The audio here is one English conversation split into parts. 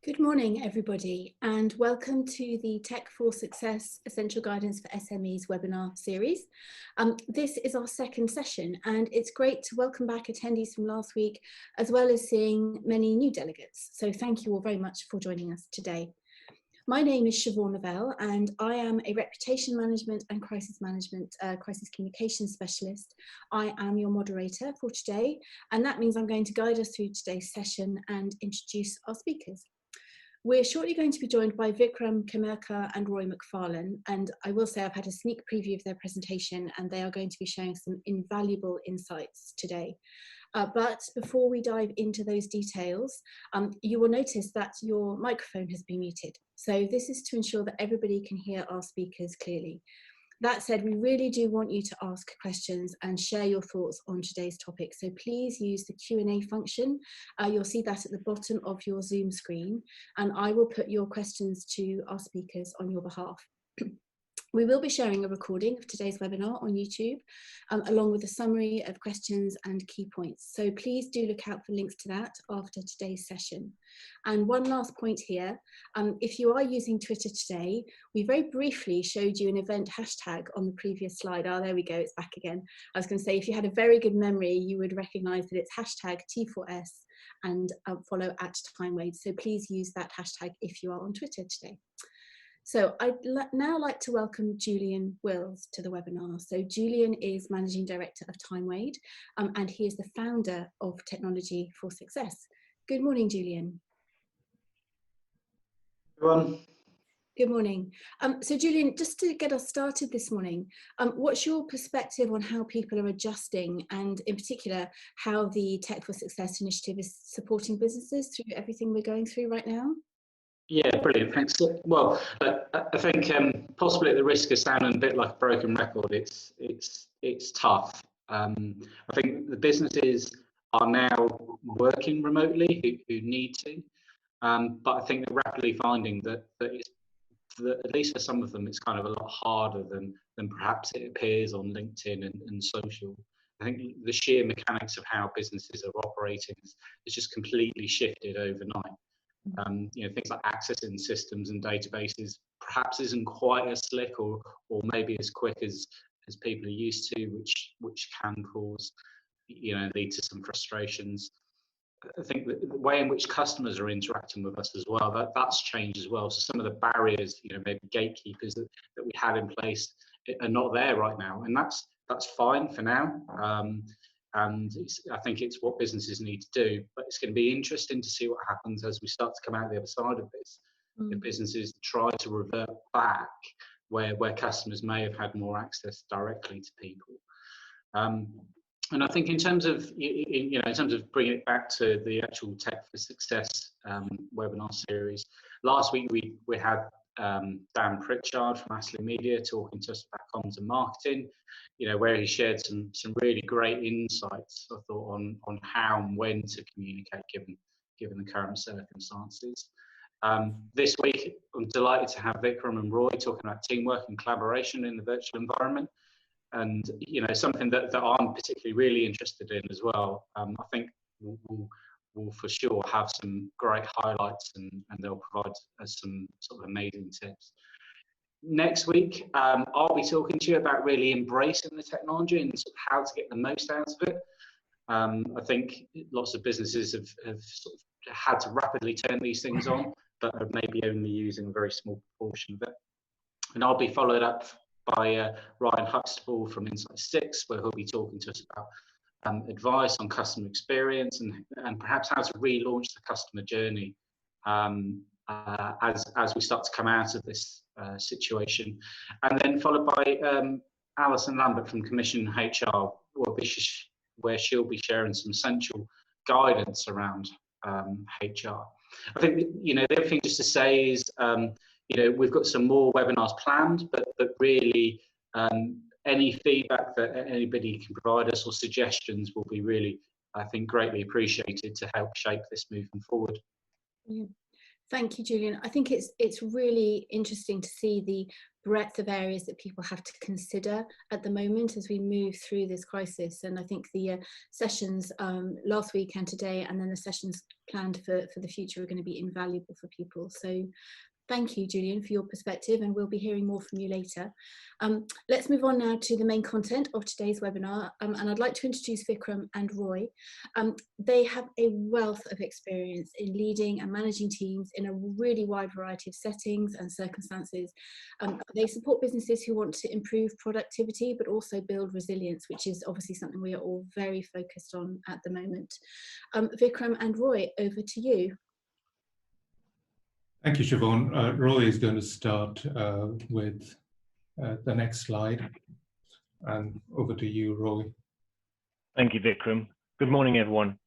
Good morning, everybody, and welcome to the Tech for Success Essential Guidance for SMEs webinar series. This is our second session, and it's great to welcome back attendees from last week, as well as seeing many new delegates. So thank you all very much for joining us today. My name is Siobhan Novell, and I am a reputation management and crisis communication specialist. I am your moderator for today, and that means I'm going to guide us through today's session and introduce our speakers. We're shortly going to be joined by Vikram, Kamerkar and McFarlane, and I will say I've had a sneak preview of their presentation and they are going to be sharing some invaluable insights today. But before we dive into those details, you will notice that your microphone has been muted. So this is to ensure that everybody can hear our speakers clearly. That said, we really do want you to ask questions and share your thoughts on today's topic. So please use the Q&A function. You'll see that at the bottom of your Zoom screen, and I will put your questions to our speakers on your behalf. We will be sharing a recording of today's webinar on YouTube, along with a summary of questions and key points. So please do look out for links to that after today's session. And one last point here, if you are using Twitter today, we very briefly showed you an event hashtag on the previous slide. Oh, there we go, it's back again. I was going to say, if you had a very good memory, you would recognize that it's hashtag T4S and follow @TimeWade. So please use that hashtag if you are on Twitter today. So I'd now like to welcome Julian Wills to the webinar. So Julian is Managing Director of TimeWade, and he is the founder of Technology for Success. Good morning, Julian. Everyone. Good morning. So Julian, just to get us started this morning, what's your perspective on how people are adjusting, and in particular, how the Tech for Success initiative is supporting businesses through everything we're going through right now? Yeah, brilliant, thanks. Well, I think possibly at the risk of sounding a bit like a broken record, it's tough. I think the businesses are now working remotely who need to, but I think they're rapidly finding that at least for some of them, it's kind of a lot harder than perhaps it appears on LinkedIn and social. I think the sheer mechanics of how businesses are operating has just completely shifted overnight. Things like accessing systems and databases perhaps isn't quite as slick or maybe as quick as people are used to, which can cause, lead to some frustrations. I think the way in which customers are interacting with us as well, that's changed as well. So some of the barriers, maybe gatekeepers that we had in place are not there right now, and that's fine for now. And I think it's what businesses need to do, but it's going to be interesting to see what happens as we start to come out the other side of this. If businesses try to revert back where customers may have had more access directly to people. And I think in terms of bringing it back to the actual Tech for Success webinar series, last week we had Dan Pritchard from Astley Media talking to us about comms and marketing, where he shared some really great insights, I thought, on how and when to communicate given the current circumstances. This week, I'm delighted to have Vikram and Roy talking about teamwork and collaboration in the virtual environment, and something that I'm particularly really interested in as well. I think we'll for sure have some great highlights, and they'll provide us some sort of amazing tips. Next week, I'll be talking to you about really embracing the technology and sort of how to get the most out of it. I think lots of businesses have sort of had to rapidly turn these things on, but are maybe only using a very small proportion of it. And I'll be followed up by Ryan Huxtable from Insight 6, where he'll be talking to us about advice on customer experience and perhaps how to relaunch the customer journey as we start to come out of this situation. And then followed by Alison Lambert from Commission HR, where she'll be sharing some essential guidance around HR. I think the other thing just to say is we've got some more webinars planned, but really any feedback that anybody can provide us or suggestions will be really, I think, greatly appreciated to help shape this moving forward. Yeah. Thank you, Julian. I think it's really interesting to see the breadth of areas that people have to consider at the moment as we move through this crisis. And I think the sessions last week and today, and then the sessions planned for the future, are going to be invaluable for people. So thank you, Julian, for your perspective, and we'll be hearing more from you later. Let's move on now to the main content of today's webinar, and I'd like to introduce Vikram and Roy. They have a wealth of experience in leading and managing teams in a really wide variety of settings and circumstances. They support businesses who want to improve productivity, but also build resilience, which is obviously something we are all very focused on at the moment. Vikram and Roy, over to you. Thank you, Siobhan. Roy is going to start with the next slide. And over to you, Roy. Thank you, Vikram. Good morning, everyone.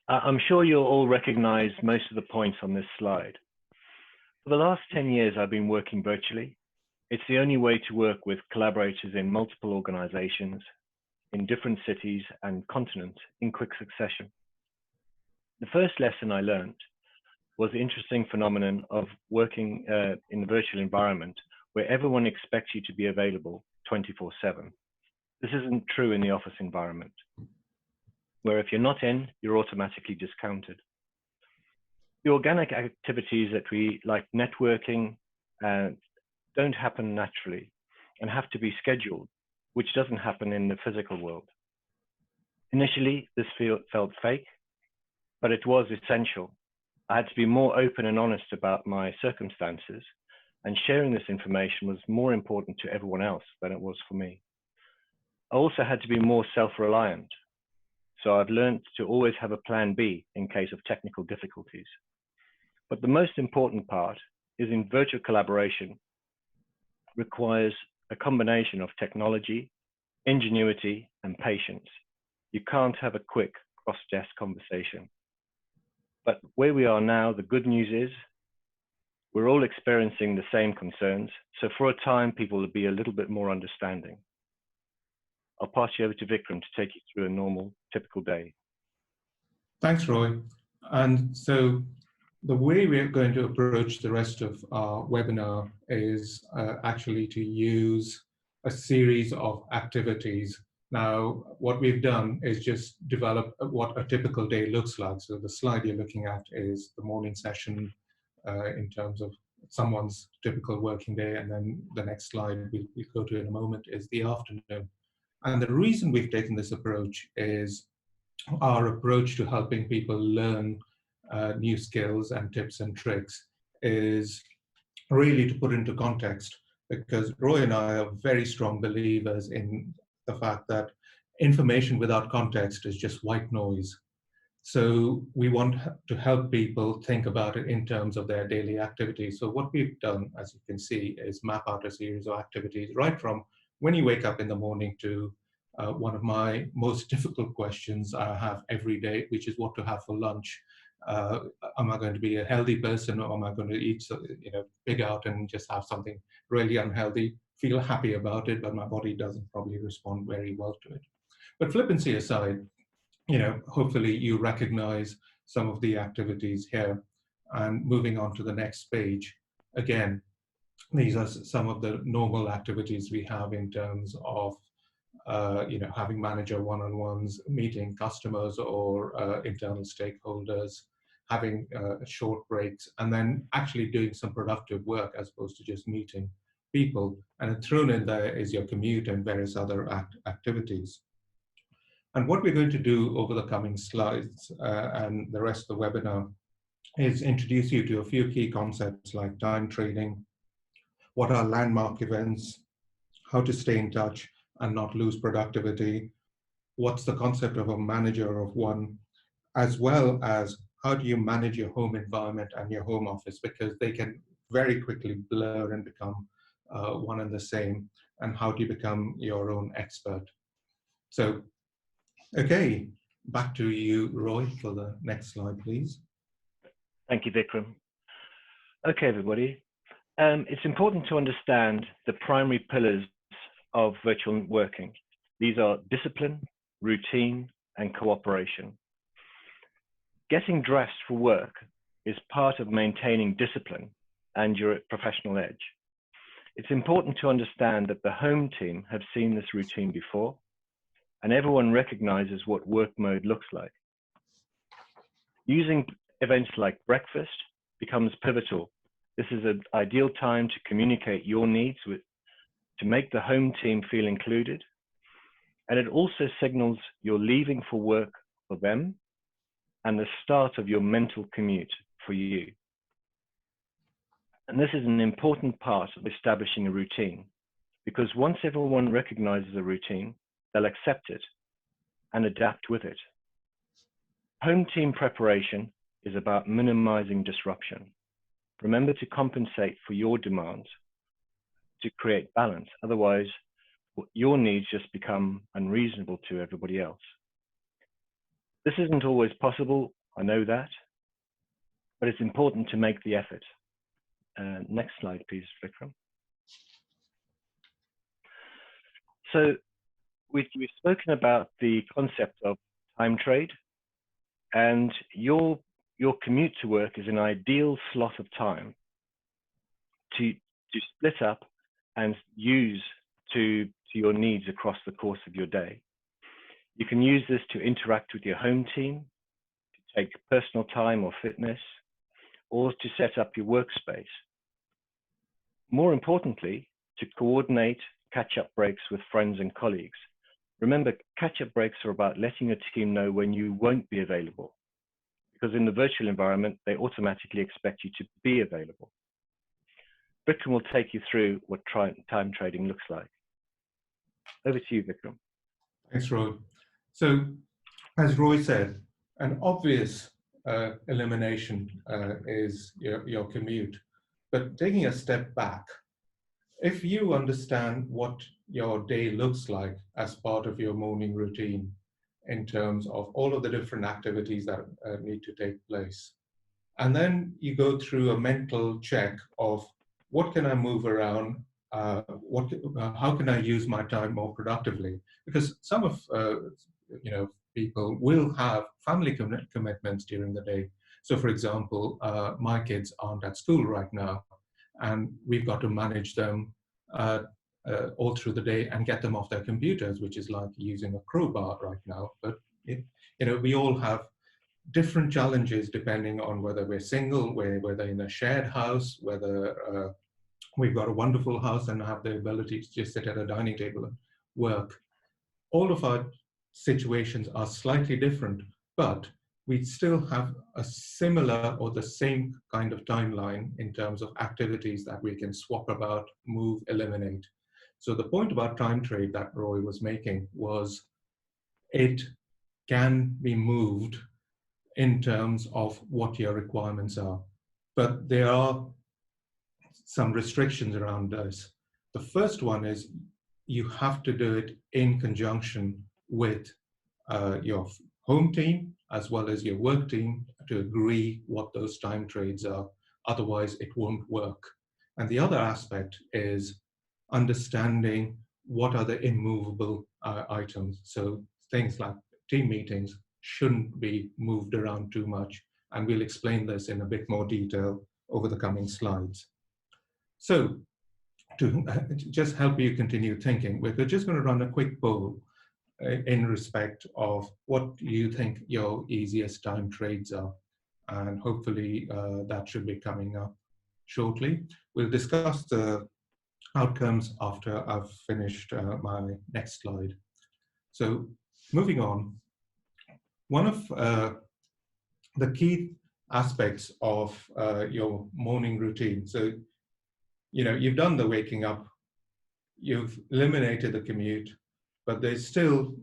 I'm sure you'll all recognize most of the points on this slide. For the last 10 years, I've been working virtually. It's the only way to work with collaborators in multiple organizations, in different cities and continents in quick succession. The first lesson I learned was the interesting phenomenon of working in the virtual environment where everyone expects you to be available 24/7. This isn't true in the office environment, where if you're not in, you're automatically discounted. The organic activities that we like networking don't happen naturally and have to be scheduled, which doesn't happen in the physical world. Initially, this felt fake, but it was essential. I had to be more open and honest about my circumstances, and sharing this information was more important to everyone else than it was for me. I also had to be more self-reliant, so I've learned to always have a plan B in case of technical difficulties. But the most important part is in virtual collaboration requires a combination of technology, ingenuity, and patience. You can't have a quick cross-desk conversation. But where we are now, the good news is we're all experiencing the same concerns. So for a time, people will be a little bit more understanding. I'll pass you over to Vikram to take you through a normal, typical day. Thanks, Roy. And so the way we're going to approach the rest of our webinar is actually to use a series of activities. Now, what we've done is just develop what a typical day looks like. So the slide you're looking at is the morning session in terms of someone's typical working day. And then the next slide we'll go to in a moment is the afternoon. And the reason we've taken this approach is our approach to helping people learn new skills and tips and tricks is really to put into context, because Roy and I are very strong believers in the fact that information without context is just white noise. So we want to help people think about it in terms of their daily activities. So what we've done, as you can see, is map out a series of activities right from when you wake up in the morning to one of my most difficult questions I have every day, which is what to have for lunch. Am I going to be a healthy person, or am I going to eat, pig out and just have something really unhealthy, feel happy about it, but my body doesn't probably respond very well to it. But flippancy aside, hopefully you recognize some of the activities here. And moving on to the next page, again, these are some of the normal activities we have in terms of having manager one-on-ones, meeting customers or internal stakeholders, having short breaks, and then actually doing some productive work as opposed to just meeting people. And thrown in there is your commute and various other activities. And what we're going to do over the coming slides and the rest of the webinar is introduce you to a few key concepts like time trading, what are landmark events, how to stay in touch and not lose productivity, what's the concept of a manager of one, as well as how do you manage your home environment and your home office, because they can very quickly blur and become one and the same, and how do you become your own expert. So, okay, back to you, Roy, for the next slide, please. Thank you, Vikram. Okay, everybody. It's important to understand the primary pillars of virtual working. These are discipline, routine, and cooperation. Getting dressed for work is part of maintaining discipline and your professional edge. It's important to understand that the home team have seen this routine before, and everyone recognizes what work mode looks like. Using events like breakfast becomes pivotal. This is an ideal time to communicate your needs to make the home team feel included. And it also signals you're leaving for work for them and the start of your mental commute for you. And this is an important part of establishing a routine, because once everyone recognizes a routine, they'll accept it and adapt with it. Home team preparation is about minimizing disruption. Remember to compensate for your demands to create balance. Otherwise, your needs just become unreasonable to everybody else. This isn't always possible, I know that, but it's important to make the effort. Next slide, please, Vikram. So we've spoken about the concept of time trade, and your commute to work is an ideal slot of time to split up and use to your needs across the course of your day. You can use this to interact with your home team, to take personal time or fitness, or to set up your workspace. More importantly, to coordinate catch-up breaks with friends and colleagues. Remember, catch-up breaks are about letting your team know when you won't be available, because in the virtual environment, they automatically expect you to be available. Vikram will take you through what time trading looks like. Over to you, Vikram. Thanks, Roy. So, as Roy said, an obvious elimination is your commute. But taking a step back, if you understand what your day looks like as part of your morning routine in terms of all of the different activities that need to take place, and then you go through a mental check of what can I move around, how can I use my time more productively? Because some of people will have family commitments during the day. So, for example, my kids aren't at school right now, and we've got to manage them all through the day and get them off their computers, which is like using a crowbar right now. But we all have different challenges depending on whether we're single, whether in a shared house, whether we've got a wonderful house and have the ability to just sit at a dining table and work. All of our situations are slightly different, but we still have a similar or the same kind of timeline in terms of activities that we can swap about, move, eliminate. So the point about time trade that Roy was making was it can be moved in terms of what your requirements are. But there are some restrictions around this. The first one is you have to do it in conjunction with your home team as well as your work team to agree what those time trades are. Otherwise, it won't work. And the other aspect is understanding what are the immovable items. So things like team meetings shouldn't be moved around too much. And we'll explain this in a bit more detail over the coming slides. So to just help you continue thinking, we're just going to run a quick poll in respect of what you think your easiest time trades are. And hopefully that should be coming up shortly. We'll discuss the outcomes after I've finished my next slide. So moving on, one of the key aspects of your morning routine. So, you've done the waking up, you've eliminated the commute, but there's still,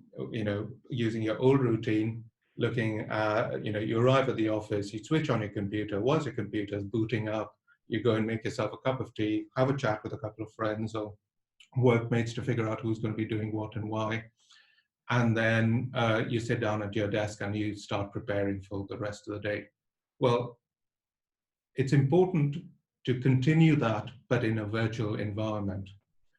using your old routine, looking at, you arrive at the office, you switch on your computer. Once your computer is booting up, you go and make yourself a cup of tea, have a chat with a couple of friends or workmates to figure out who's going to be doing what and why. And then you sit down at your desk and you start preparing for the rest of the day. Well, it's important to continue that, but in a virtual environment.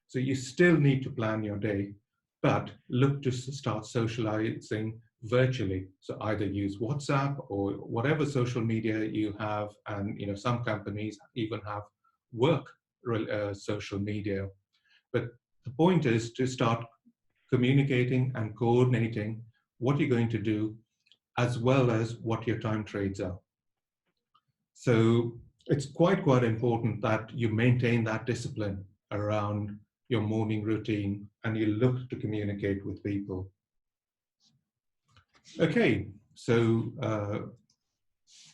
So you still need to plan your day, but look to start socializing virtually. So either use WhatsApp or whatever social media you have, and some companies even have work social media. But the point is to start communicating and coordinating what you're going to do, as well as what your time trades are. So it's quite important that you maintain that discipline around your morning routine and you look to communicate with people. Okay, so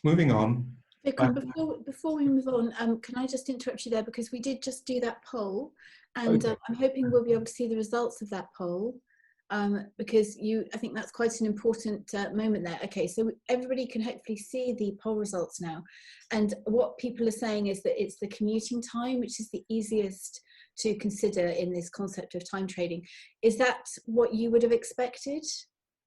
moving on. Vikram, before we move on, can I just interrupt you there, because we did just do that poll, and Okay. I'm hoping we'll be able to see the results of that poll, because I think that's quite an important moment there. Okay, so everybody can hopefully see the poll results now, and what people are saying is that it's the commuting time which is the easiest to consider in this concept of time trading. Is that what you would have expected?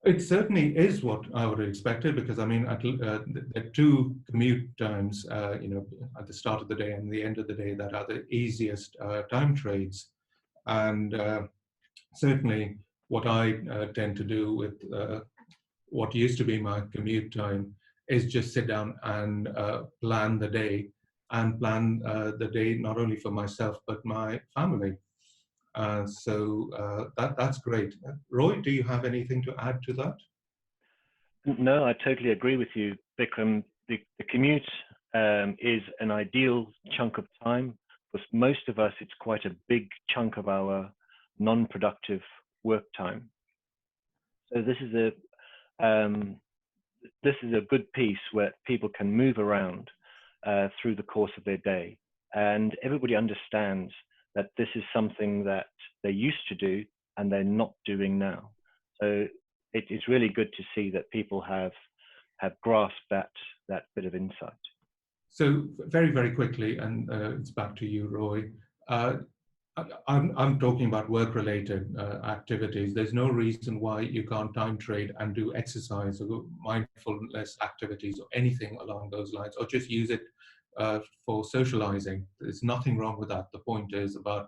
It certainly is what I would have expected, because I mean, there are two commute times, you know, at the start of the day and the end of the day that are the easiest time trades. And certainly what I tend to do with what used to be my commute time is just sit down and plan the day, and plan the day not only for myself, but my family. So that's great. Roy, do you have anything to add to that? No, I totally agree with you, Vikram. The commute is an ideal chunk of time. For most of us, it's quite a big chunk of our non-productive work time. So this is a good piece where people can move around through the course of their day, and everybody understands that this is something that they used to do and they're not doing now. So it's really good to see that people have grasped that bit of insight. So very, very quickly, and it's back to you, Roy. I'm talking about work-related activities. There's no reason why you can't time trade and do exercise or mindfulness activities or anything along those lines, or just use it for socializing. There's nothing wrong with that. The point is about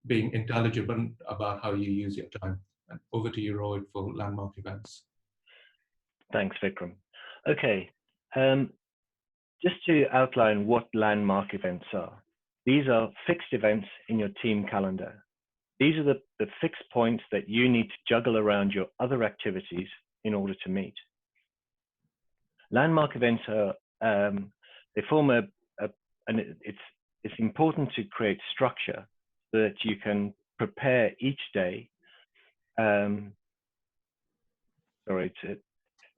being intelligent about how you use your time. And over to you, Roy, for landmark events. Thanks, Vikram. Okay, just to outline what landmark events are. These are fixed events in your team calendar. These are the fixed points that you need to juggle around your other activities in order to meet. Landmark events are, they form and it's important to create structure so that you can prepare each day.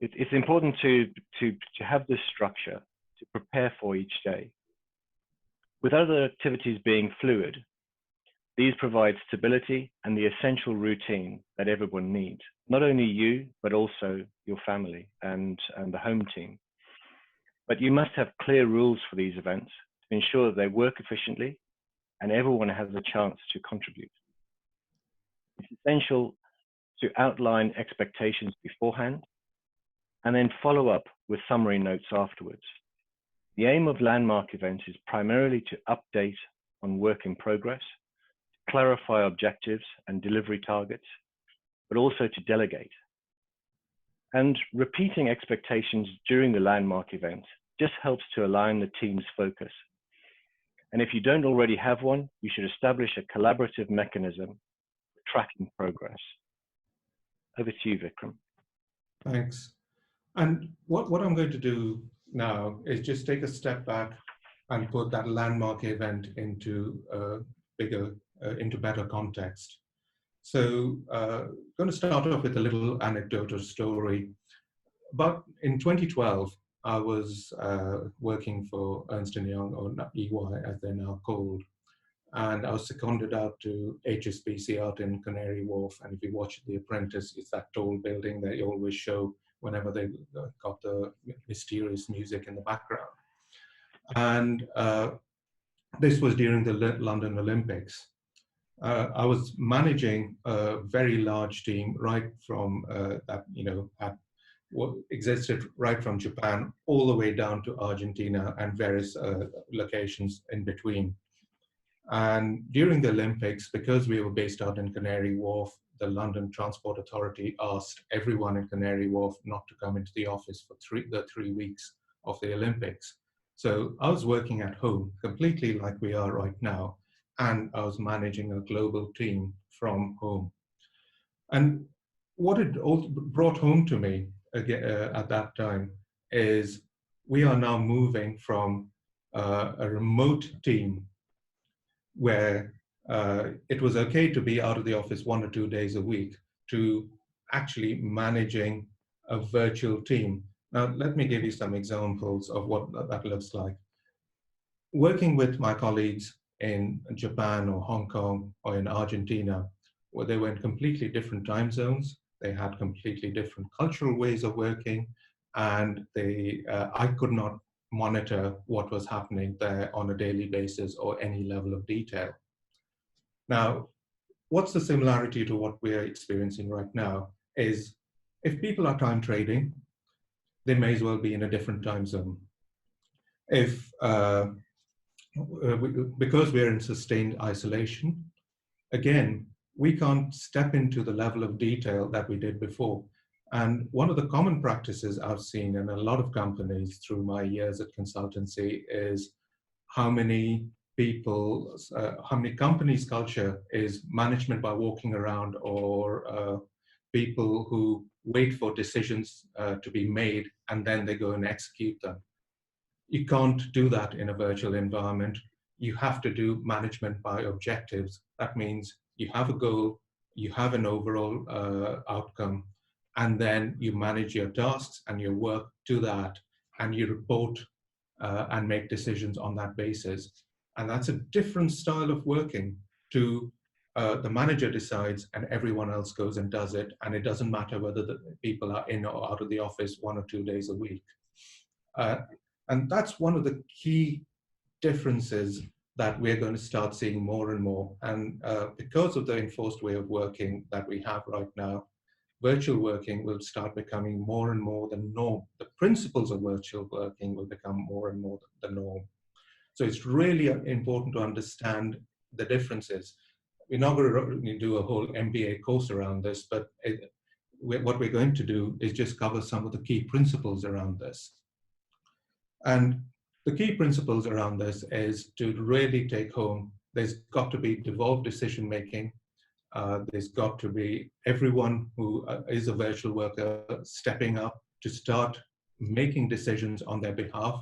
It's important to have this structure to prepare for each day. With other activities being fluid, these provide stability and the essential routine that everyone needs, not only you, but also your family and the home team. But you must have clear rules for these events to ensure that they work efficiently and everyone has a chance to contribute. It's essential to outline expectations beforehand and then follow up with summary notes afterwards. The aim of landmark events is primarily to update on work in progress, to clarify objectives and delivery targets, but also to delegate. And repeating expectations during the landmark event just helps to align the team's focus. And if you don't already have one, you should establish a collaborative mechanism for tracking progress. Over to you, Vikram. Thanks. And what I'm going to do now is just take a step back and put that landmark event into into better context. So going to start off with a little anecdote or story. But in 2012, I was working for Ernst & Young, or EY as they're now called, and I was seconded out to HSBC out in Canary Wharf. And if you watch The Apprentice, it's that tall building that you always show whenever they got the mysterious music in the background. And this was during the London Olympics. I was managing a very large team, right from that, you know, what existed right from Japan all the way down to Argentina and various locations in between. And during the Olympics, because we were based out in Canary Wharf, the London Transport Authority asked everyone in Canary Wharf not to come into the office for the 3 weeks of the Olympics. So I was working at home, completely like we are right now, and I was managing a global team from home. And what it all brought home to me again, at that time is we are now moving from a remote team where it was okay to be out of the office 1 or 2 days a week to actually managing a virtual team. Now, let me give you some examples of what that looks like. Working with my colleagues in Japan or Hong Kong or in Argentina, where they were in completely different time zones, they had completely different cultural ways of working, and I could not monitor what was happening there on a daily basis or any level of detail. Now, what's the similarity to what we're experiencing right now is if people are time trading, they may as well be in a different time zone. If because we're in sustained isolation, again, we can't step into the level of detail that we did before. And one of the common practices I've seen in a lot of companies through my years at consultancy is how many companies' culture is management by walking around, or people who wait for decisions to be made and then they go and execute them. You can't do that in a virtual environment. You have to do management by objectives. That means you have a goal, you have an overall outcome, and then you manage your tasks and your work to that, and you report and make decisions on that basis. And that's a different style of working to the manager decides and everyone else goes and does it, and it doesn't matter whether the people are in or out of the office 1 or 2 days a week. And that's one of the key differences that we're going to start seeing more and more. And because of the enforced way of working that we have right now, virtual working will start becoming more and more the norm. The principles of virtual working will become more and more the norm. So it's really important to understand the differences. We're not going to do a whole MBA course around this, but what we're going to do is just cover some of the key principles around this. And the key principles around this is to really take home, there's got to be devolved decision making. There's got to be everyone who is a virtual worker stepping up to start making decisions on their behalf,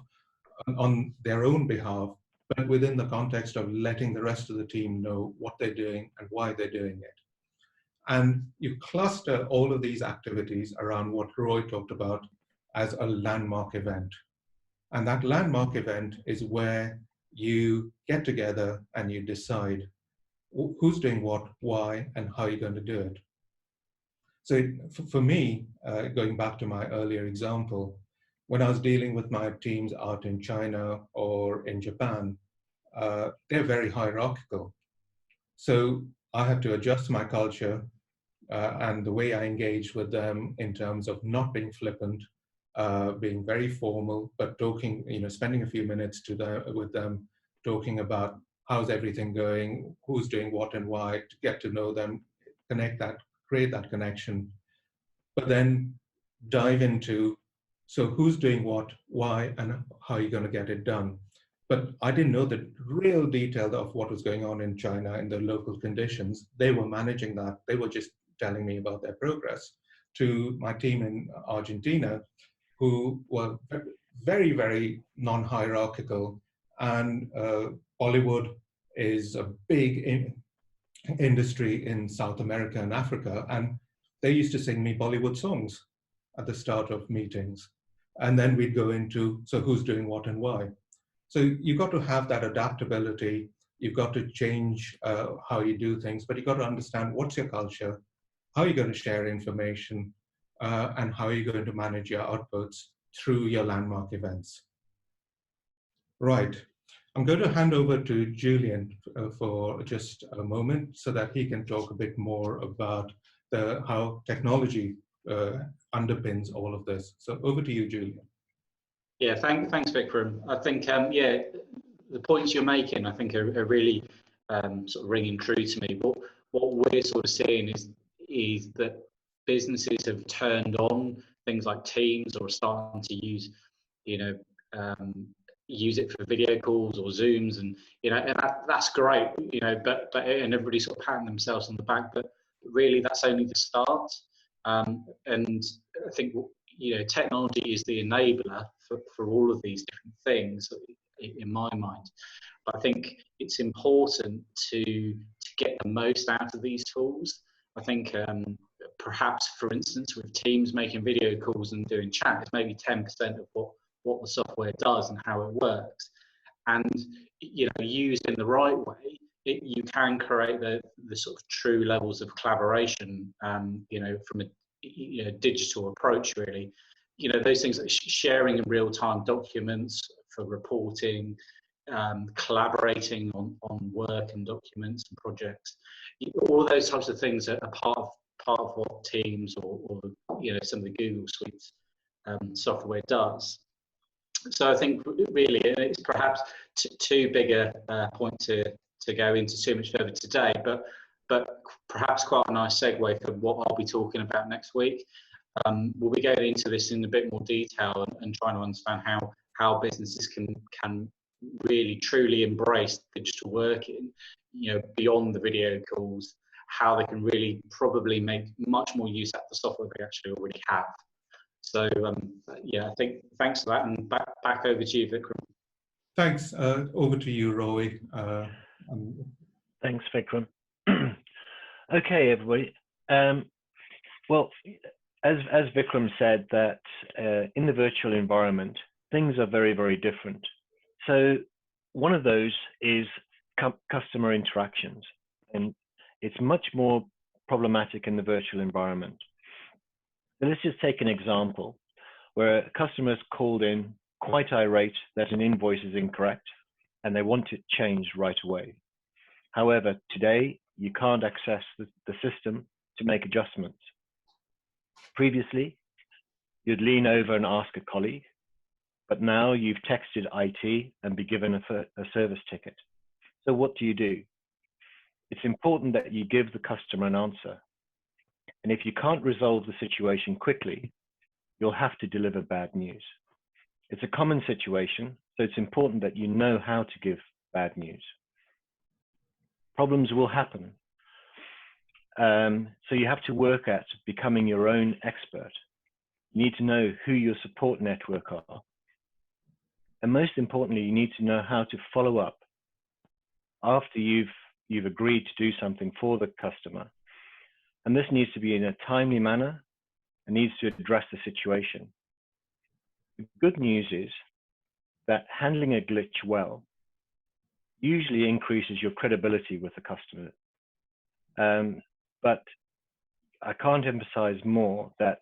on their own behalf, but within the context of letting the rest of the team know what they're doing and why they're doing it. And you cluster all of these activities around what Roy talked about as a landmark event. And that landmark event is where you get together and you decide who's doing what, why, and how you're going to do it. So for me, going back to my earlier example, when I was dealing with my teams out in China or in Japan, they're very hierarchical. So I had to adjust my culture and the way I engaged with them in terms of not being flippant, being very formal, but talking, spending a few minutes with them, talking about how's everything going, who's doing what and why, to get to know them, create that connection, but then dive into, so who's doing what, why, and how you're going to get it done. But I didn't know the real detail of what was going on in China and the local conditions. They were managing that. They were just telling me about their progress. To my team in Argentina, who were very, very non-hierarchical, and Bollywood is a big industry in South America and Africa, and they used to sing me Bollywood songs at the start of meetings. And then we'd go into, so who's doing what and why? So you've got to have that adaptability. You've got to change how you do things, but you've got to understand what's your culture, how you're going to share information, and how you're going to manage your outputs through your landmark events. Right. I'm going to hand over to Julian for just a moment so that he can talk a bit more about how technology underpins all of this. So over to you, Julian. Yeah, thanks, Vikram. I think, yeah, the points you're making, I think, are really sort of ringing true to me. What we're sort of seeing is that businesses have turned on things like Teams or starting to use, use it for video calls or Zooms, and and that's great, but and everybody sort of patting themselves on the back, but really that's only the start. And I think technology is the enabler for all of these different things in my mind. But I think it's important to get the most out of these tools. I think perhaps, for instance, with Teams making video calls and doing chat, it's maybe 10% of what the software does and how it works. And used in the right way, you can create the sort of true levels of collaboration. From a digital approach, really. Those things like sharing in real-time documents for reporting, collaborating on work and documents and projects. All those types of things are part of what Teams or some of the Google Suites software does. So I think really it's perhaps too big a point to go into too much further today, but perhaps quite a nice segue for what I'll be talking about next week. We'll be going into this in a bit more detail and trying to understand how businesses can really truly embrace digital working, beyond the video calls, how they can really probably make much more use out of the software they actually already have. So I think thanks for that, and back over to you, Vikram. Thanks. Over to you, Roy. Thanks, Vikram. Okay, everybody. Well, as Vikram said, that in the virtual environment, things are very, very different. So one of those is customer interactions, and it's much more problematic in the virtual environment. So let's just take an example where a customer's called in quite irate that an invoice is incorrect and they want it changed right away. However, today you can't access the system to make adjustments. Previously, you'd lean over and ask a colleague, but now you've texted IT and be given a service ticket. So what do? It's important that you give the customer an answer. And if you can't resolve the situation quickly, you'll have to deliver bad news. It's a common situation, so it's important that you know how to give bad news. Problems will happen. So you have to work at becoming your own expert. You need to know who your support network are. And most importantly, you need to know how to follow up after you've agreed to do something for the customer. And this needs to be in a timely manner and needs to address the situation. The good news is that handling a glitch well usually increases your credibility with the customer. But I can't emphasize more that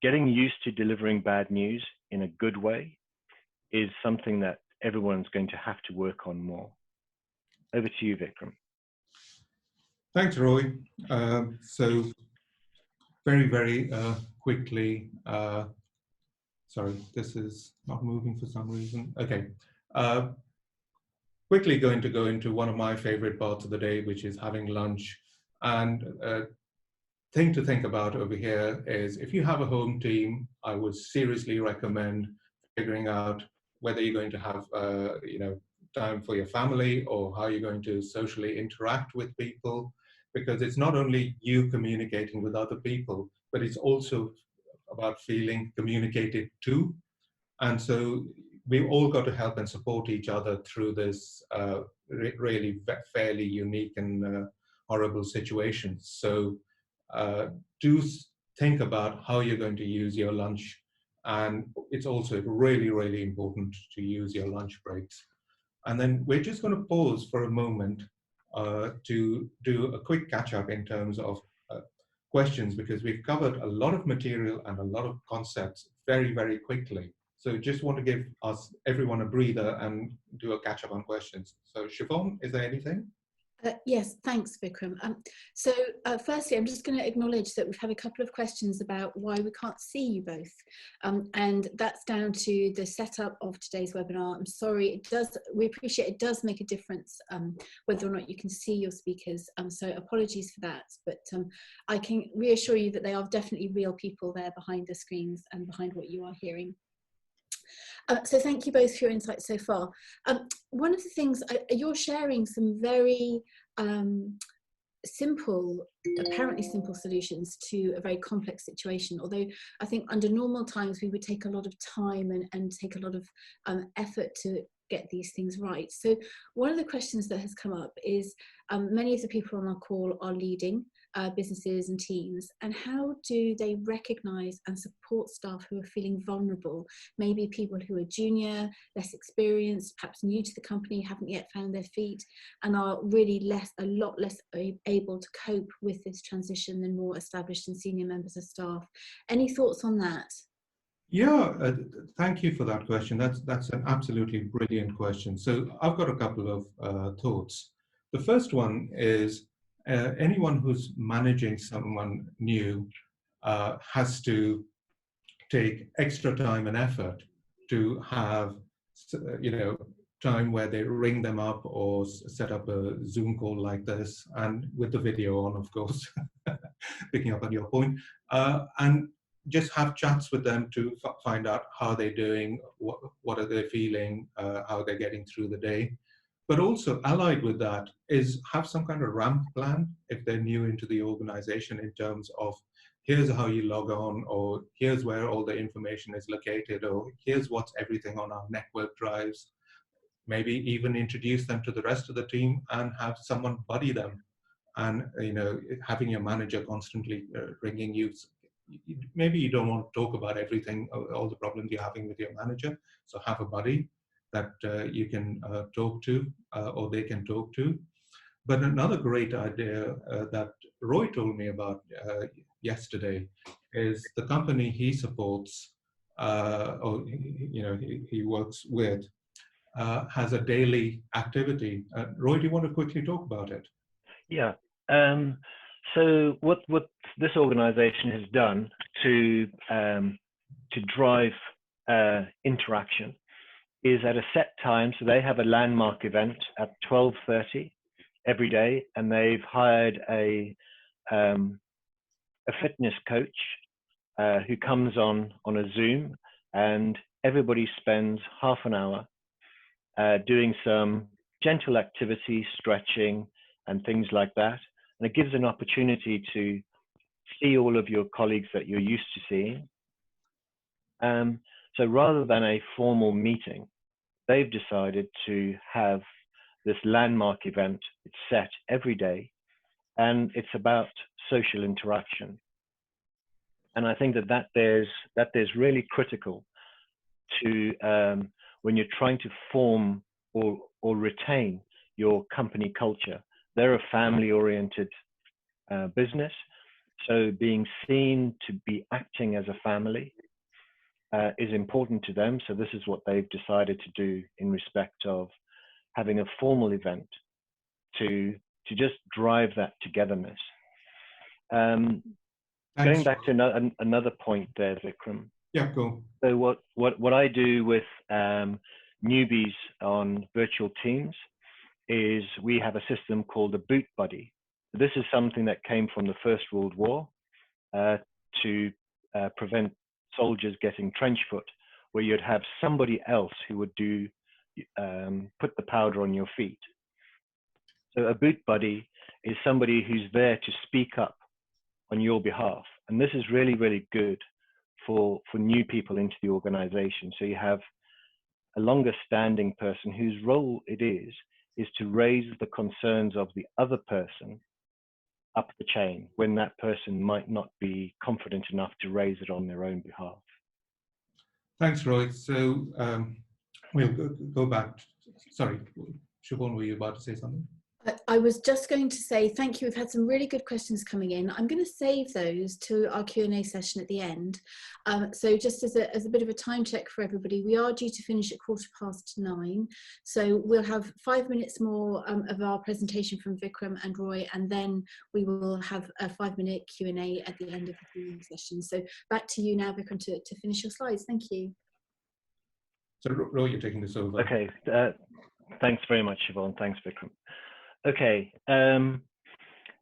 getting used to delivering bad news in a good way is something that everyone's going to have to work on more. Over to you, Vikram. Thanks, Roy. So very, very quickly, sorry, this is not moving for some reason. Okay. Quickly going to go into one of my favorite parts of the day, which is having lunch. And thing to think about over here is if you have a home team, I would seriously recommend figuring out whether you're going to have time for your family or how you're going to socially interact with people, because it's not only you communicating with other people, but it's also about feeling communicated to. And so we've all got to help and support each other through this really fairly unique and horrible situation. So do think about how you're going to use your lunch. And it's also really, really important to use your lunch breaks. And then we're just going to pause for a moment to do a quick catch up in terms of questions, because we've covered a lot of material and a lot of concepts very, very quickly. So just want to give everyone a breather and do a catch up on questions. So Siobhan, is there anything? Yes, thanks, Vikram. So firstly, I'm just going to acknowledge that we've had a couple of questions about why we can't see you both. And that's down to the setup of today's webinar. I'm sorry, we appreciate it does make a difference whether or not you can see your speakers. So apologies for that, but I can reassure you that they are definitely real people there behind the screens and behind what you are hearing. So thank you both for your insights so far. One of the things, you're sharing some very simple, apparently simple solutions to a very complex situation, although I think under normal times we would take a lot of time and take a lot of effort to get these things right. So one of the questions that has come up is many of the people on our call are leading businesses and teams, and how do they recognize and support staff who are feeling vulnerable, maybe people who are junior, less experienced, perhaps new to the company, haven't yet found their feet, and are really a lot less able to cope with this transition than more established and senior members of staff. Any thoughts on that? Yeah, thank you for that question. That's an absolutely brilliant question. So I've got a couple of thoughts. The first one is anyone who's managing someone new has to take extra time and effort to have, time where they ring them up or set up a Zoom call like this, and with the video on, of course, picking up on your point, and just have chats with them to find out how they're doing, what are they feeling, how they're getting through the day. But also allied with that is have some kind of ramp plan if they're new into the organization, in terms of here's how you log on, or here's where all the information is located, or here's what's everything on our network drives. Maybe even introduce them to the rest of the team and have someone buddy them. And having your manager constantly ringing you, maybe you don't want to talk about everything, all the problems you're having with your manager. So have a buddy that you can talk to, or they can talk to. But another great idea that Roy told me about yesterday is the company he supports, or he works with, has a daily activity. Roy, do you want to quickly talk about it? Yeah. So what this organization has done to drive interaction is at a set time. So they have a landmark event at 12:30 every day, and they've hired a fitness coach who comes on a Zoom, and everybody spends half an hour doing some gentle activity, stretching, and things like that. And it gives an opportunity to see all of your colleagues that you're used to seeing. So rather than a formal meeting, they've decided to have this landmark event. It's set every day, and it's about social interaction. And I think that there's really critical to when you're trying to form or retain your company culture. They're a family-oriented business, so being seen to be acting as a family is important to them. So this is what they've decided to do in respect of having a formal event to just drive that togetherness. Going back to another point there, Vikram. Yeah, cool. So what I do with newbies on virtual teams is we have a system called a boot buddy. This is something that came from the First World War to prevent soldiers getting trench foot, where you'd have somebody else who would put the powder on your feet. So a boot buddy is somebody who's there to speak up on your behalf. And this is really, really good for new people into the organization. So you have a longer standing person whose role it is to raise the concerns of the other person up the chain when that person might not be confident enough to raise it on their own behalf. Thanks, Roy. So we'll go back. Sorry, Siobhan, were you about to say something? I was just going to say thank you. We've had some really good questions coming in. I'm going to save those to our Q&A session at the end. So just as a bit of a time check for everybody, we are due to finish at 9:15. So we'll have 5 minutes more of our presentation from Vikram and Roy, and then we will have a 5-minute Q&A at the end of the Q&A session. So back to you now, Vikram, to finish your slides. Thank you. So Roy, you're taking this over. Okay. Thanks very much, Siobhan. Thanks, Vikram. Okay,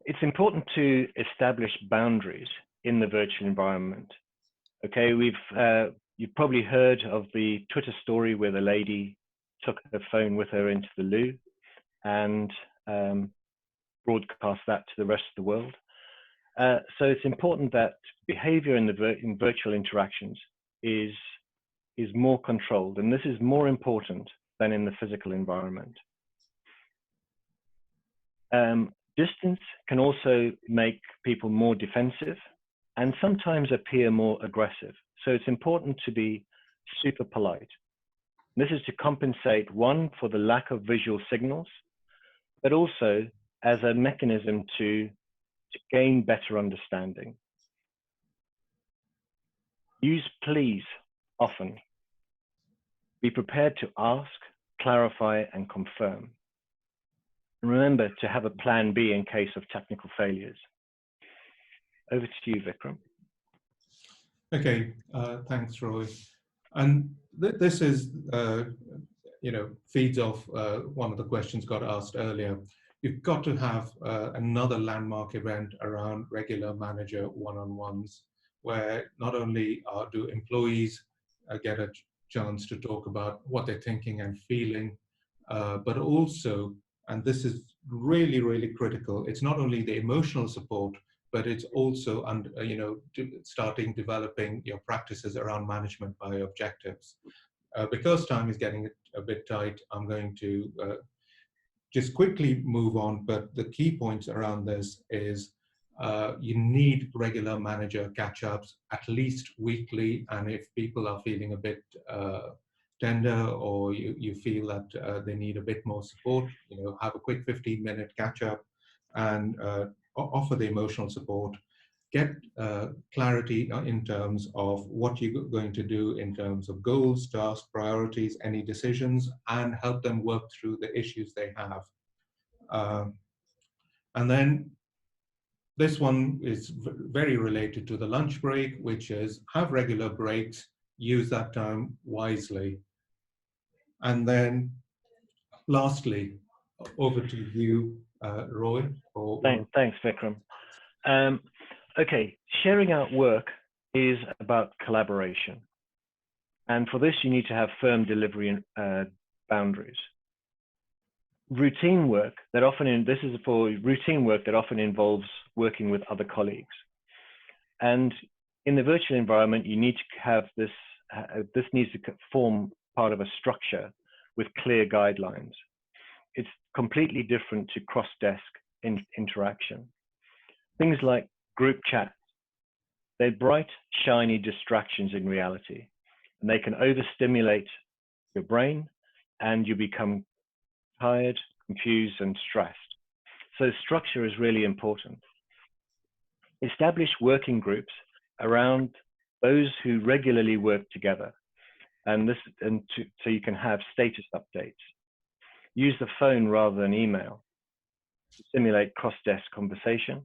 it's important to establish boundaries in the virtual environment. Okay, we've You've probably heard of the Twitter story where the lady took her phone with her into the loo and broadcast that to the rest of the world. So it's important that behavior in virtual interactions is more controlled, and this is more important than in the physical environment. Distance can also make people more defensive and sometimes appear more aggressive. So it's important to be super polite. This is to compensate, one, for the lack of visual signals, but also as a mechanism to gain better understanding. Use please often. Be prepared to ask, clarify, and confirm. And remember to have a plan B in case of technical failures. Over to you, Vikram. Okay, thanks, Roy. And this is, feeds off one of the questions got asked earlier. You've got to have another landmark event around regular manager one-on-ones, where not only do employees get a chance to talk about what they're thinking and feeling, but also, and this is really, really critical, it's not only the emotional support, but it's also starting developing your practices around management by objectives. Because time is getting a bit tight, I'm going to just quickly move on, but the key points around this is you need regular manager catch-ups, at least weekly, and if people are feeling a bit tender, or you feel that they need a bit more support, have a quick 15-minute catch-up and offer the emotional support. Get clarity in terms of what you're going to do in terms of goals, tasks, priorities, any decisions, and help them work through the issues they have. And then this one is very related to the lunch break, which is have regular breaks, use that time wisely. And then lastly, over to you, Roy. Thanks, Vikram. Okay, sharing out work is about collaboration. And for this, you need to have firm delivery boundaries. Routine work that often, this is for routine work that often involves working with other colleagues. And in the virtual environment, you need to have this, this needs to form part of a structure with clear guidelines. It's completely different to cross-desk interaction. Things like group chats, they're bright, shiny distractions in reality, and they can overstimulate your brain and you become tired, confused, and stressed. So structure is really important. Establish working groups around those who regularly work together, so you can have status updates. Use the phone rather than email to simulate cross-desk conversation.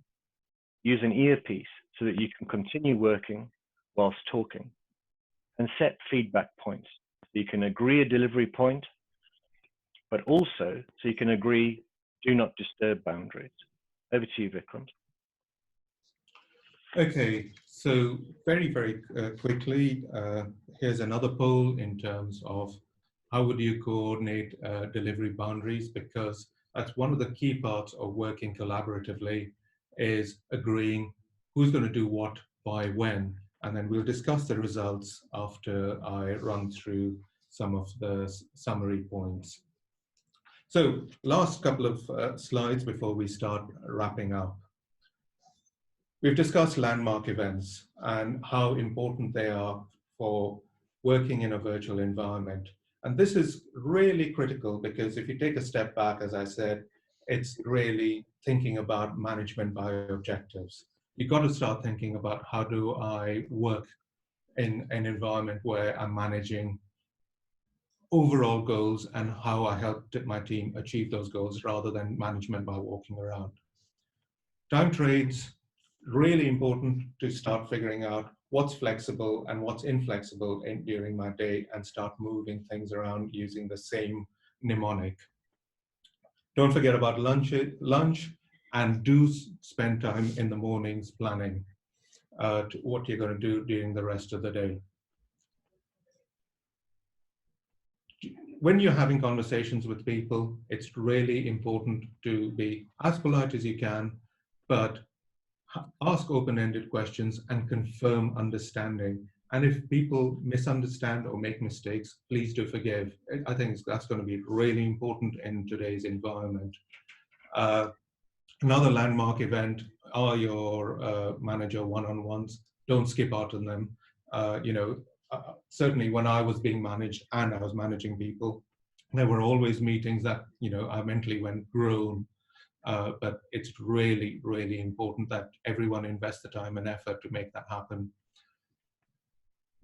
Use an earpiece so that you can continue working whilst talking. And set feedback points. So you can agree a delivery point, but also so you can agree do not disturb boundaries. Over to you, Vikram. Okay, so very, very quickly, here's another poll in terms of how would you coordinate delivery boundaries, because that's one of the key parts of working collaboratively, is agreeing who's going to do what by when, and then we'll discuss the results after I run through some of the summary points. So last couple of slides before we start wrapping up. We've discussed landmark events and how important they are for working in a virtual environment. And this is really critical because if you take a step back, as I said, it's really thinking about management by objectives. You've got to start thinking about how do I work in an environment where I'm managing overall goals and how I help my team achieve those goals rather than management by walking around. Time trades, really important to start figuring out what's flexible and what's inflexible during my day and start moving things around using the same mnemonic. Don't forget about lunch and do spend time in the mornings planning what you're going to do during the rest of the day. when you're having conversations with people, it's really important to be as polite as you can, but ask open-ended questions and confirm understanding. And if people misunderstand or make mistakes, please do forgive. I think that's going to be really important in today's environment. Another landmark event are your manager one-on-ones. Don't skip out on them. Certainly when I was being managed and I was managing people, there were always meetings that, I mentally went groan. But it's really, really important that everyone invests the time and effort to make that happen.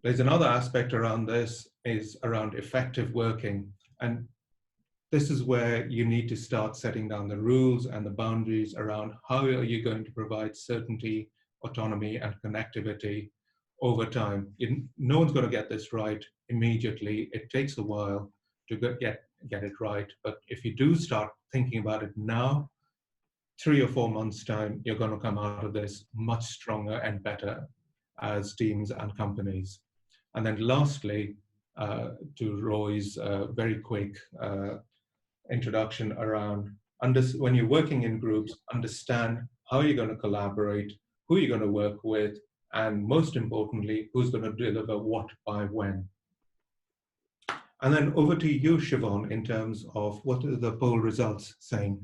There's another aspect around this is around effective working. And this is where you need to start setting down the rules and the boundaries around how are you going to provide certainty, autonomy, and connectivity over time. No one's going to get this right immediately. It takes a while to get it right. But if you do start thinking about it now, 3 or 4 months' time, you're going to come out of this much stronger and better as teams and companies. And then lastly, to Roy's very quick introduction around when you're working in groups, understand how you're going to collaborate, who you're going to work with, and most importantly, who's going to deliver what by when. And then over to you, Siobhan, in terms of what are the poll results saying?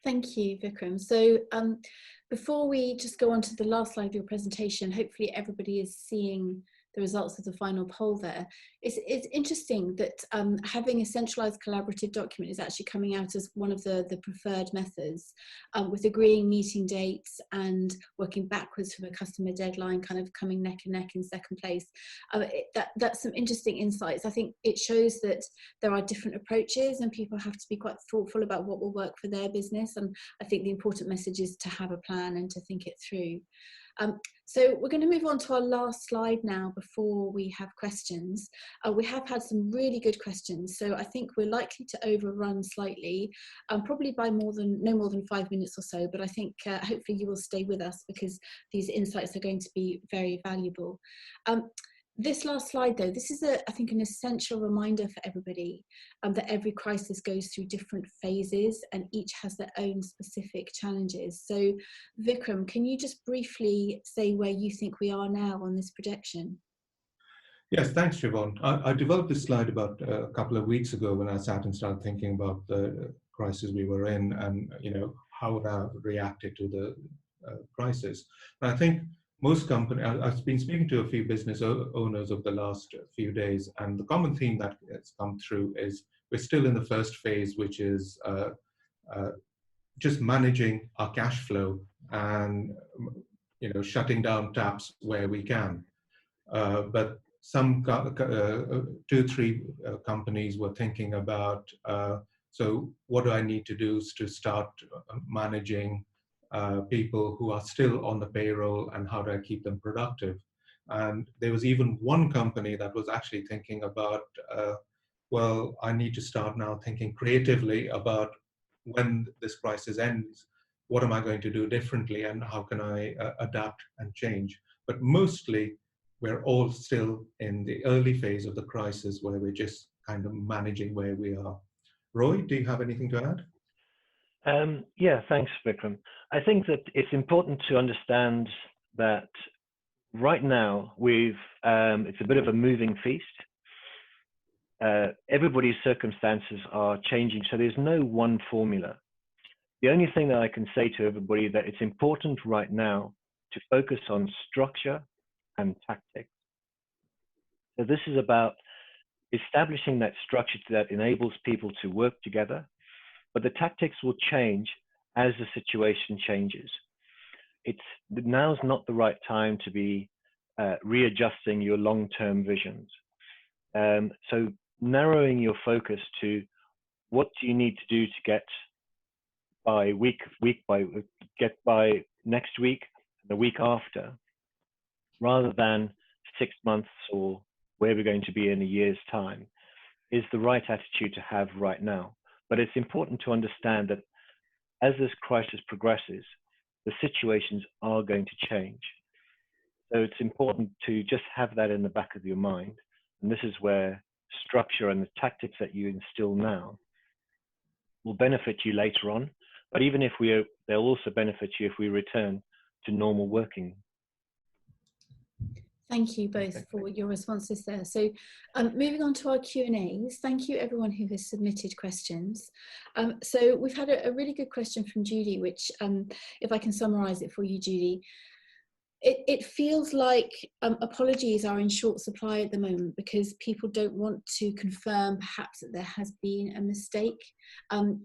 Thank you, Vikram. So before we just go on to the last slide of your presentation, hopefully everybody is seeing the results of the final poll there. It's interesting that having a centralized collaborative document is actually coming out as one of the preferred methods, with agreeing meeting dates and working backwards from a customer deadline kind of coming neck and neck in second place. That's some interesting insights. I think it shows that there are different approaches and people have to be quite thoughtful about what will work for their business. And I think the important message is to have a plan and to think it through. So we're going to move on to our last slide now before we have questions. We have had some really good questions, so I think we're likely to overrun slightly, probably by no more than 5 minutes or so, but I think hopefully you will stay with us because these insights are going to be very valuable. This last slide though, this is I think an essential reminder for everybody that every crisis goes through different phases and each has their own specific challenges. So Vikram, can you just briefly say where you think we are now on this projection? Yes, thanks, Siobhan. I developed this slide about a couple of weeks ago when I sat and started thinking about the crisis we were in and how would I have reacted to the crisis. And I think most companies, I've been speaking to a few business owners over the last few days, and the common theme that has come through is we're still in the first phase, which is just managing our cash flow and shutting down taps where we can. But some 2-3 companies were thinking about, so what do I need to do to start managing people who are still on the payroll and how do I keep them productive? And there was even one company that was actually thinking about, well, I need to start now thinking creatively about when this crisis ends, what am I going to do differently and how can I adapt and change? But mostly we're all still in the early phase of the crisis where we're just kind of managing where we are. Roy, do you have anything to add? Yeah, thanks, Vikram. I think that it's important to understand that right now it's a bit of a moving feast. Everybody's circumstances are changing, so there's no one formula. The only thing that I can say to everybody that it's important right now to focus on structure and tactics. So this is about establishing that structure that enables people to work together, but the tactics will change as the situation changes. Now's not the right time to be readjusting your long-term visions. So narrowing your focus to what do you need to do to get by get by next week, the week after, rather than 6 months or where we're going to be in a year's time, is the right attitude to have right now. But it's important to understand that as this crisis progresses, the situations are going to change. So it's important to just have that in the back of your mind. And this is where structure and the tactics that you instill now will benefit you later on. But even if they'll also benefit you if we return to normal working. Thank you both for your responses there. So moving on to our Q&As, thank you everyone who has submitted questions. So we've had a really good question from Judy, which if I can summarise it for you, Judy, it feels like apologies are in short supply at the moment because people don't want to confirm perhaps that there has been a mistake, and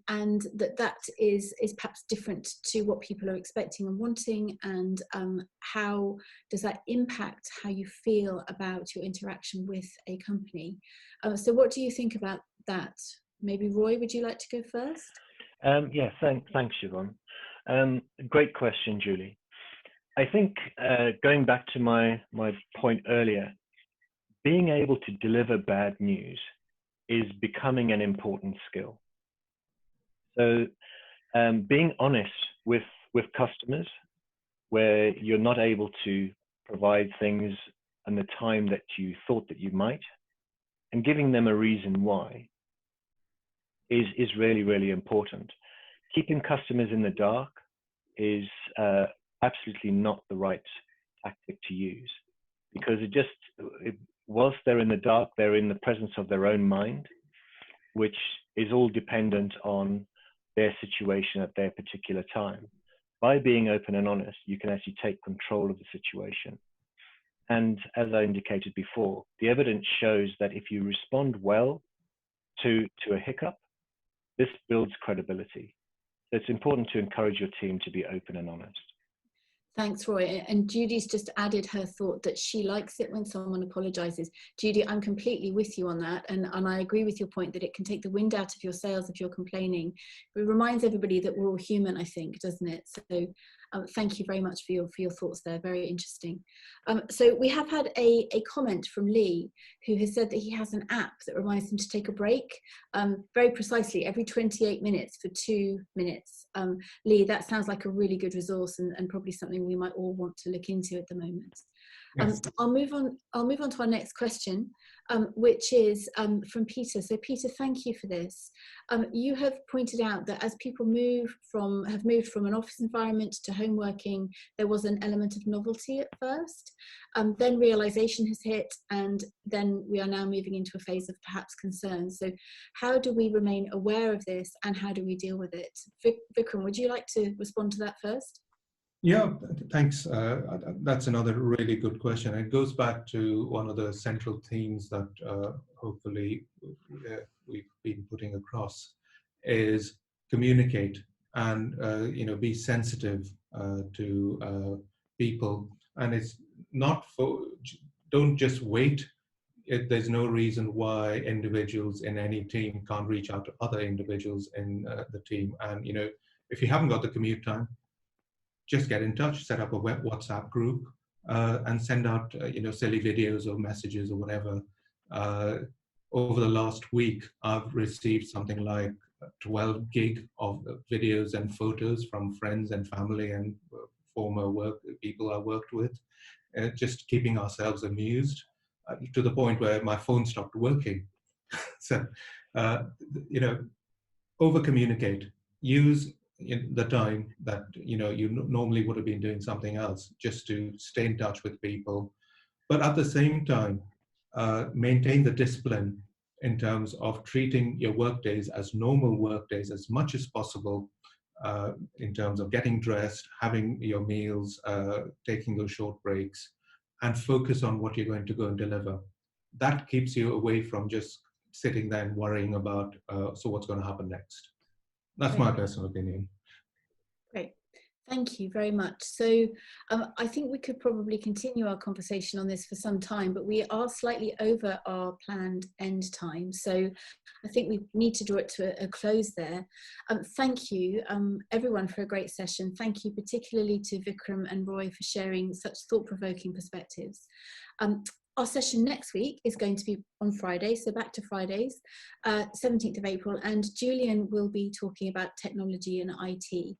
that is perhaps different to what people are expecting and wanting, and how does that impact how you feel about your interaction with a company? So what do you think about that? Maybe Roy, would you like to go first? Yeah, thanks, Siobhan. Great question, Julie. I think going back to my point earlier, being able to deliver bad news is becoming an important skill. So being honest with customers where you're not able to provide things in the time that you thought that you might, and giving them a reason why is really, really important. Keeping customers in the dark is absolutely not the right tactic to use, because whilst they're in the dark, they're in the presence of their own mind, which is all dependent on their situation at their particular time. By being open and honest, you can actually take control of the situation. And as I indicated before, the evidence shows that if you respond well to a hiccup, this builds credibility. So it's important to encourage your team to be open and honest. Thanks, Roy. And Judy's just added her thought that she likes it when someone apologises. Judy, I'm completely with you on that. And I agree with your point that it can take the wind out of your sails if you're complaining. It reminds everybody that we're all human, I think, doesn't it? So thank you very much for your thoughts there. Very interesting. So we have had a comment from Lee, who has said that he has an app that reminds him to take a break very precisely every 28 minutes for 2 minutes. Lee, that sounds like a really good resource and probably something we might all want to look into at the moment. Yes. I'll move on to our next question, which is from Peter. So Peter, thank you for this. You have pointed out that as people have moved from an office environment to home working, there was an element of novelty at first, then realization has hit, and then we are now moving into a phase of perhaps concern. So how do we remain aware of this, and how do we deal with it? Vikram, would you like to respond to that first? Yeah, thanks. That's another really good question. It goes back to one of the central themes that hopefully we've been putting across, is communicate and be sensitive to people. And it's not don't just wait. There's no reason why individuals in any team can't reach out to other individuals in the team. And if you haven't got the commute time, just get in touch, set up a WhatsApp group, and send out silly videos or messages or whatever. Over the last week, I've received something like 12 gig of videos and photos from friends and family and former people I worked with, just keeping ourselves amused to the point where my phone stopped working. So, over communicate, use the time that you normally would have been doing something else, just to stay in touch with people, but at the same time maintain the discipline in terms of treating your work days as normal work days as much as possible, in terms of getting dressed, having your meals, taking those short breaks, and focus on what you're going to go and deliver. That keeps you away from just sitting there and worrying about so what's going to happen next. That's my personal opinion. Great. Thank you very much. So I think we could probably continue our conversation on this for some time, but we are slightly over our planned end time. So I think we need to draw it to a close there. Thank you, everyone, for a great session. Thank you particularly to Vikram and Roy for sharing such thought-provoking perspectives. Our session next week is going to be on Friday, so back to Fridays, 17th of April, and Julian will be talking about technology and IT.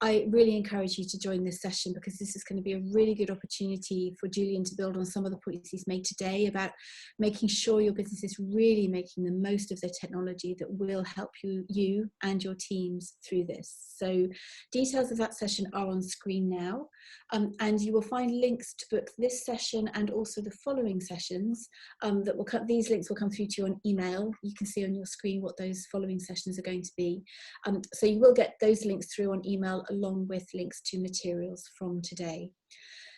I really encourage you to join this session because this is going to be a really good opportunity for Julian to build on some of the points he's made today about making sure your business is really making the most of the technology that will help you and your teams through this. So details of that session are on screen now, and you will find links to book this session and also the following sessions that will come. These links will come through to you on email. You can see on your screen what those following sessions are going to be. So you will get those links through on email along with links to materials from today.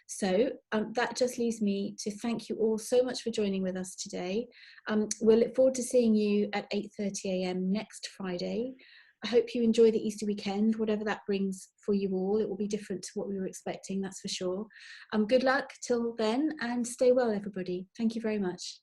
So that just leaves me to thank you all so much for joining with us today. We'll look forward to seeing you at 8:30 a.m. next Friday. I hope you enjoy the Easter weekend, whatever that brings for you all. It will be different to what we were expecting, that's for sure. Good luck till then, and stay well, everybody. Thank you very much.